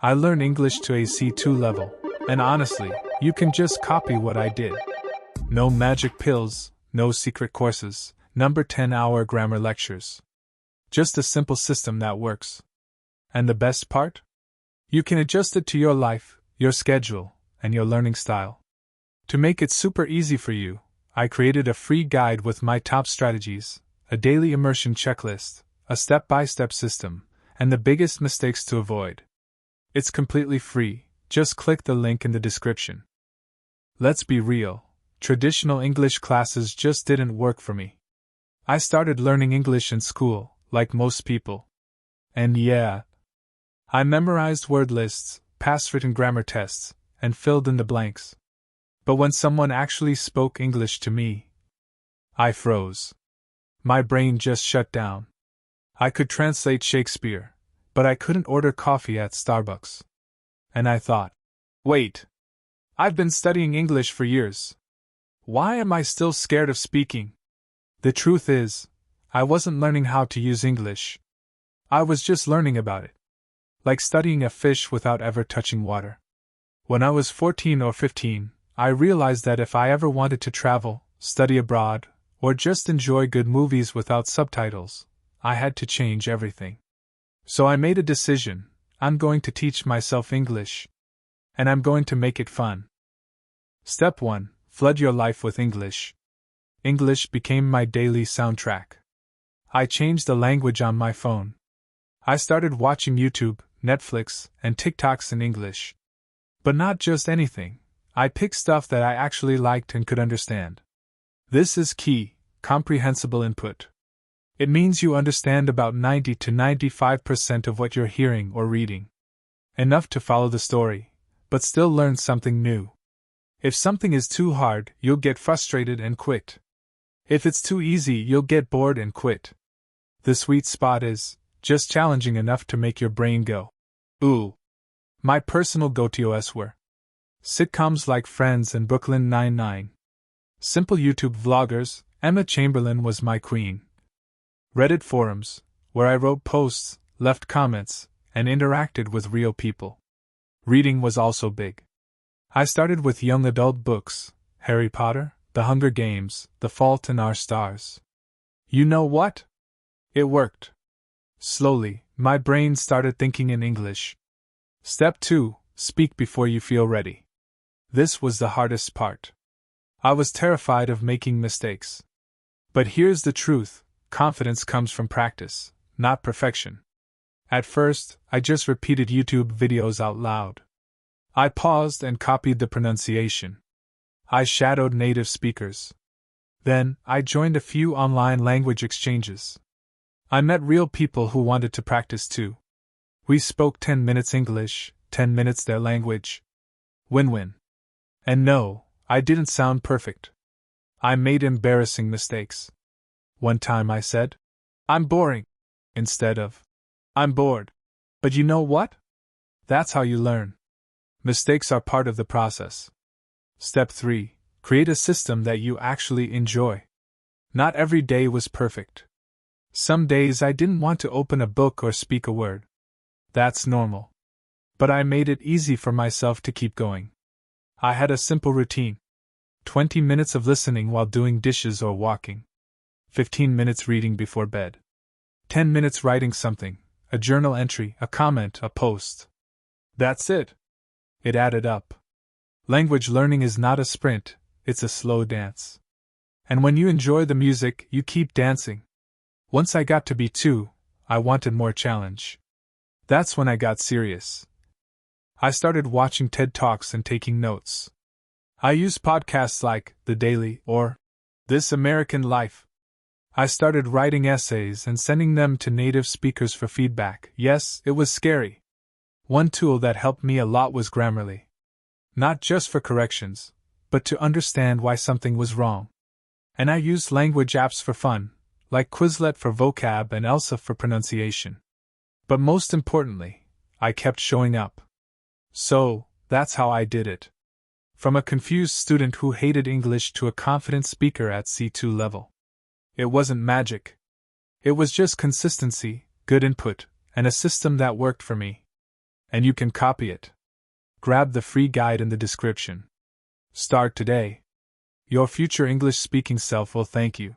I learned English to a C2 level, and honestly, you can just copy what I did. No magic pills, no secret courses, number 10-hour grammar lectures. Just a simple system that works. And the best part? You can adjust it to your life, your schedule, and your learning style. To make it super easy for you, I created a free guide with my top strategies, a daily immersion checklist, a step-by-step system, and the biggest mistakes to avoid. It's completely free, just click the link in the description. Let's be real, traditional English classes just didn't work for me. I started learning English in school, like most people. And yeah, I memorized word lists, passed written grammar tests, and filled in the blanks. But when someone actually spoke English to me, I froze. My brain just shut down. I could translate Shakespeare, but I couldn't order coffee at Starbucks. And I thought, wait, I've been studying English for years. Why am I still scared of speaking? The truth is, I wasn't learning how to use English. I was just learning about it. Like studying a fish without ever touching water. When I was 14 or 15, I realized that if I ever wanted to travel, study abroad, or just enjoy good movies without subtitles, I had to change everything. So I made a decision: I'm going to teach myself English. And I'm going to make it fun. Step 1. Flood your life with English. English became my daily soundtrack. I changed the language on my phone. I started watching YouTube, Netflix, and TikToks in English. But not just anything. I picked stuff that I actually liked and could understand. This is key: comprehensible input. It means you understand about 90 to 95% of what you're hearing or reading. Enough to follow the story, but still learn something new. If something is too hard, you'll get frustrated and quit. If it's too easy, you'll get bored and quit. The sweet spot is just challenging enough to make your brain go, ooh. My personal go-tos were sitcoms like Friends and Brooklyn Nine-Nine. Simple YouTube vloggers, Emma Chamberlain was my queen. Reddit forums, where I wrote posts, left comments, and interacted with real people. Reading was also big. I started with young adult books: Harry Potter, The Hunger Games, The Fault in Our Stars. You know what? It worked. Slowly, my brain started thinking in English. Step 2. Speak before you feel ready. This was the hardest part. I was terrified of making mistakes. But here's the truth: confidence comes from practice, not perfection. At first, I just repeated YouTube videos out loud. I paused and copied the pronunciation. I shadowed native speakers. Then, I joined a few online language exchanges. I met real people who wanted to practice too. We spoke 10 minutes English, 10 minutes their language. Win-win. And no, I didn't sound perfect. I made embarrassing mistakes. One time I said, "I'm boring," instead of, "I'm bored." But you know what? That's how you learn. Mistakes are part of the process. Step 3. Create a system that you actually enjoy. Not every day was perfect. Some days I didn't want to open a book or speak a word. That's normal. But I made it easy for myself to keep going. I had a simple routine: 20 minutes of listening while doing dishes or walking, 15 minutes reading before bed, 10 minutes writing something, a journal entry, a comment, a post. That's it. It added up. Language learning is not a sprint, it's a slow dance. And when you enjoy the music, you keep dancing. Once I got to B2, I wanted more challenge. That's when I got serious. I started watching TED Talks and taking notes. I used podcasts like The Daily or This American Life. I started writing essays and sending them to native speakers for feedback. Yes, it was scary. One tool that helped me a lot was Grammarly. Not just for corrections, but to understand why something was wrong. And I used language apps for fun, like Quizlet for vocab and Elsa for pronunciation. But most importantly, I kept showing up. So, that's how I did it. From a confused student who hated English to a confident speaker at C2 level. It wasn't magic. It was just consistency, good input, and a system that worked for me. And you can copy it. Grab the free guide in the description. Start today. Your future English speaking self will thank you.